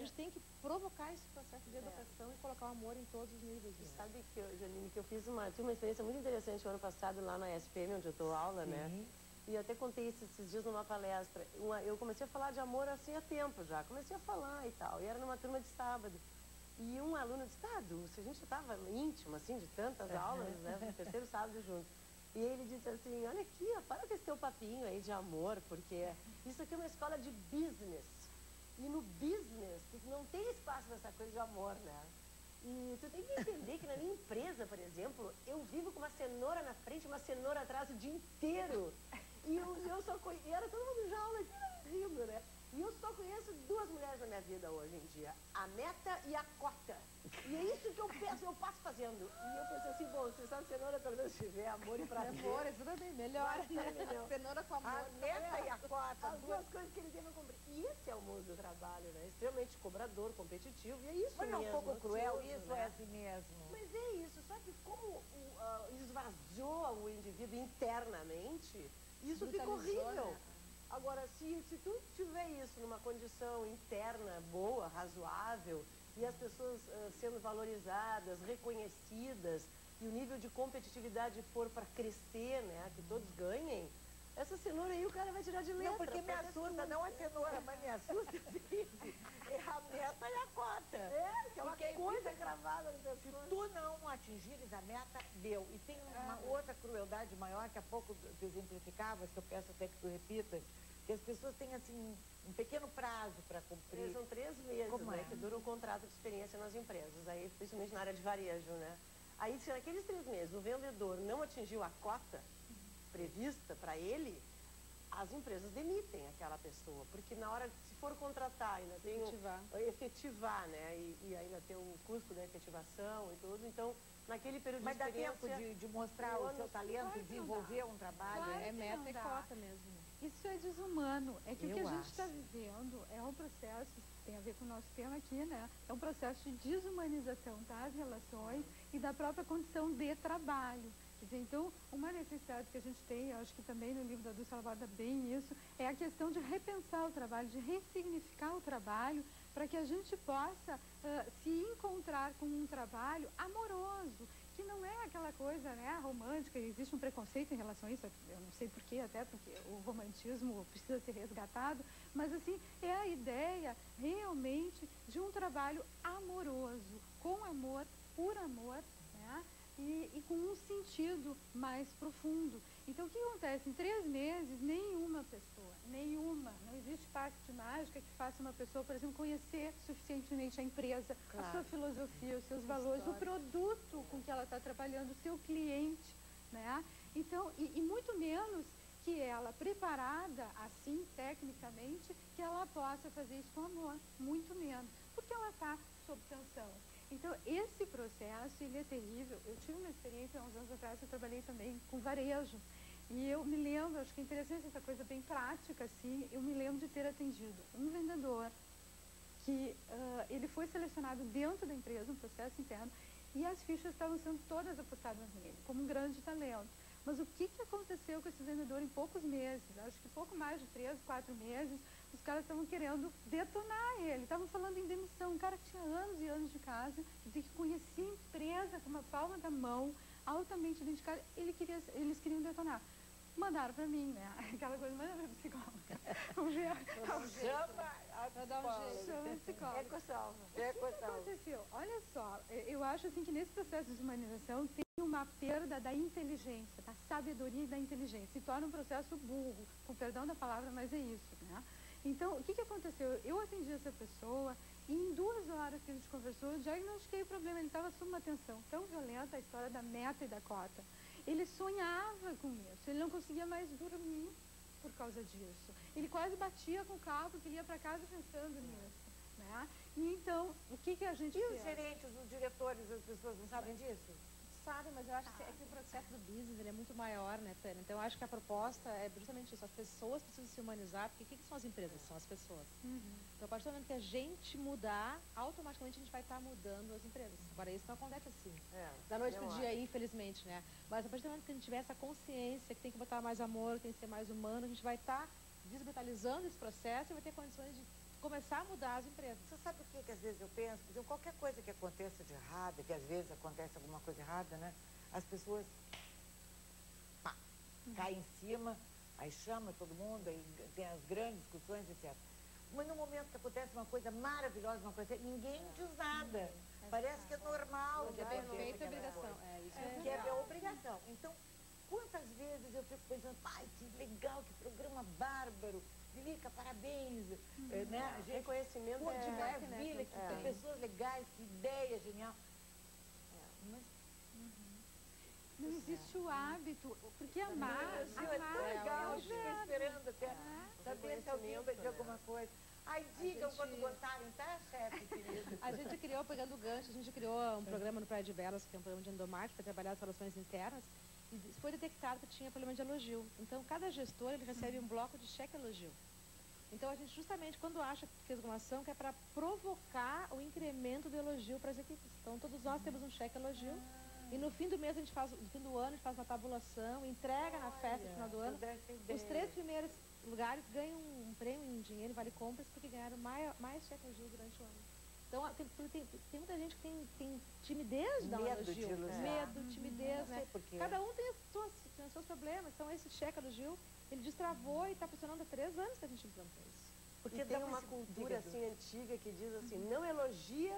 gente tem que provocar esse processo de educação e colocar o amor em todos os níveis. Você sabe que, Janine, que eu tive uma experiência muito interessante o ano passado lá na SPM, onde eu dou aula, né? E eu até contei isso esses dias numa palestra. Eu comecei a falar de amor assim há tempo já. Comecei a falar e tal. E era numa turma de sábado. E um aluno disse, tá, Dulce, a gente já estava íntimo, assim, de tantas aulas, né? No terceiro sábado juntos. E ele disse assim, olha aqui, ó, para com esse teu papinho aí de amor, porque isso aqui é uma escola de business. E no business, não tem espaço para essa coisa de amor, né? E tu tem que entender que na minha empresa, por exemplo, eu vivo com uma cenoura na frente, uma cenoura atrás o dia inteiro. E eu só conheço, e era todo mundo já aula aqui rindo, né? E eu só conheço duas mulheres na minha vida hoje em dia, a Meta e a Cota. E é isso que eu penso, eu passo fazendo. E eu penso assim, bom, se essa cenoura pelo menos tiver amor e prazer. Amor, isso também melhor, né? Cenoura com amor. A Meta e a Cota, as duas coisas que ele deve cumprir. E esse é o mundo do trabalho, né? Extremamente cobrador, competitivo, e é isso mesmo. Mas é um pouco cruel, isso né? é assim mesmo. Mas é isso, só que como esvaziou o indivíduo internamente, isso fica horrível. Né? Agora, se tu tiver isso numa condição interna boa, razoável, e as pessoas sendo valorizadas, reconhecidas, e o nível de competitividade for para crescer, né, que todos ganhem, essa cenoura aí o cara vai tirar de letra. Não, porque me assusta, não a cenoura, mas me assusta o seguinte, é a Meta e a Cota. É, que é uma coisa gravada no pescoço. Se tu não atingires a meta, deu. E tem uma outra crueldade maior, que há pouco tu exemplificavas, que eu peço até que tu repitas, que as pessoas têm, assim, um pequeno prazo para cumprir. São 3 meses, né, que dura o contrato de experiência nas empresas, aí, principalmente na área de varejo, né? Aí, se naqueles 3 meses o vendedor não atingiu a cota prevista para ele, as empresas demitem aquela pessoa, porque na hora, se for contratar, ainda tem efetivar, né, e ainda tem o custo da efetivação e tudo, então, naquele período de experiência... Mas dá tempo de mostrar o seu talento, desenvolver um trabalho? É meta e cota mesmo. Isso é desumano. É que o que a gente está vivendo é um processo, tem a ver com o nosso tema aqui, né? É um processo de desumanização das relações e da própria condição de trabalho. Quer dizer, então, uma necessidade que a gente tem, eu acho que também no livro da Dulce ela aborda bem isso, é a questão de repensar o trabalho, de ressignificar o trabalho, para que a gente possa se encontrar com um trabalho amoroso, que não é aquela coisa, né, romântica. Existe um preconceito em relação a isso, eu não sei porquê, até porque o romantismo precisa ser resgatado, mas assim, é a ideia realmente de um trabalho amoroso, com amor, por amor, né, e com um sentido mais profundo. Então, o que acontece? Em 3 meses, nenhuma pessoa, não existe passe mágica que faça uma pessoa, por exemplo, conhecer suficientemente a empresa, a sua filosofia, os seus valores, o produto com que ela está trabalhando, o seu cliente, né? Então, e muito menos que ela, preparada assim, tecnicamente, que ela possa fazer isso com amor, muito menos, porque ela está sob tensão. Então, esse processo, ele é terrível. Eu tive uma experiência há uns anos atrás, eu trabalhei também com varejo. E eu me lembro, acho que é interessante essa coisa bem prática, assim, eu me lembro de ter atendido um vendedor que ele foi selecionado dentro da empresa, um processo interno, e as fichas estavam sendo todas apostadas nele, como um grande talento. Mas o que aconteceu com esse vendedor em poucos meses? Acho que pouco mais de 3, 4 meses, os caras estavam querendo detonar ele, estavam falando em demissão. Um cara que tinha anos e anos de casa, que conhecia a empresa com uma palma da mão, altamente identificada, eles queriam detonar. Mandaram para mim, né? Aquela coisa, manda para psicóloga. Vamos ver. Chama a psicóloga. Chama a psicóloga. O que aconteceu? Olha só, eu acho assim que nesse processo de humanização tem uma perda da inteligência, da sabedoria e da inteligência. Se torna um processo burro, com perdão da palavra, mas é isso, né? Então, o que aconteceu? Eu atendi essa pessoa e em 2 horas que a gente conversou, eu diagnostiquei o problema. Ele estava sob uma tensão tão violenta, a história da meta e da cota. Ele sonhava com isso, ele não conseguia mais dormir por causa disso. Ele quase batia com o carro porque ele ia para casa pensando nisso, né? E então, o que a gente fez? Os gerentes, os diretores, as pessoas não sabem disso? Sabe, mas eu acho que o processo do business ele é muito maior, né, Tânia? Então, eu acho que a proposta é justamente isso. As pessoas precisam se humanizar, porque o que são as empresas? São as pessoas. Então, a partir do momento que a gente mudar, automaticamente a gente vai estar mudando as empresas. Agora, isso não acontece assim, da noite pro dia, infelizmente, né? Mas a partir do momento que a gente tiver essa consciência que tem que botar mais amor, que tem que ser mais humano, a gente vai estar desbrutalizando esse processo e vai ter condições de começar a mudar as empresas. Você sabe o que às vezes eu penso? Por exemplo, qualquer coisa que aconteça de errado, que às vezes acontece alguma coisa errada, né? As pessoas pá, caem em cima, aí chama todo mundo, aí tem as grandes discussões, etc. Mas no momento que acontece uma coisa maravilhosa, uma coisa, ninguém diz nada. Parece que é normal. É perfeita obrigação. Que é obrigação. Então, quantas vezes eu fico pensando, pai, que legal, que programa bárbaro, Lilica, parabéns. Né? Gente, reconhecimento de maravilha, que tem pessoas legais, que ideia genial. Mas não existe o hábito, porque amar é tão legal, é estou esperando até saber se alguém vai dizer alguma coisa. Ai, digam quando gostarem, tá, chefe, querido? A gente criou, pegando o gancho, a gente criou um programa no Praia de Belas, que é um programa de endomarketing, para trabalhar as relações internas, e foi detectado que tinha problema de elogio. Então, cada gestor, ele recebe um bloco de cheque elogio. Então, a gente, justamente, quando acha que fez alguma ação, que é para provocar o incremento do elogio para as equipes. Então, todos nós temos um cheque elogio, e no fim do mês, no fim do ano, a gente faz uma tabulação, entrega na festa no final do ano. Os 3 primeiros lugares ganham um prêmio em dinheiro, vale compras, porque ganharam mais cheque elogio durante o ano. Então, tem muita gente que tem timidez de dar um elogio. Medo, timidez, né? Cada um tem os seus problemas. Então, esse cheque elogio, ele destravou e está funcionando há 3 anos que a gente implantou isso. Porque tem uma cultura assim antiga que diz assim, não elogia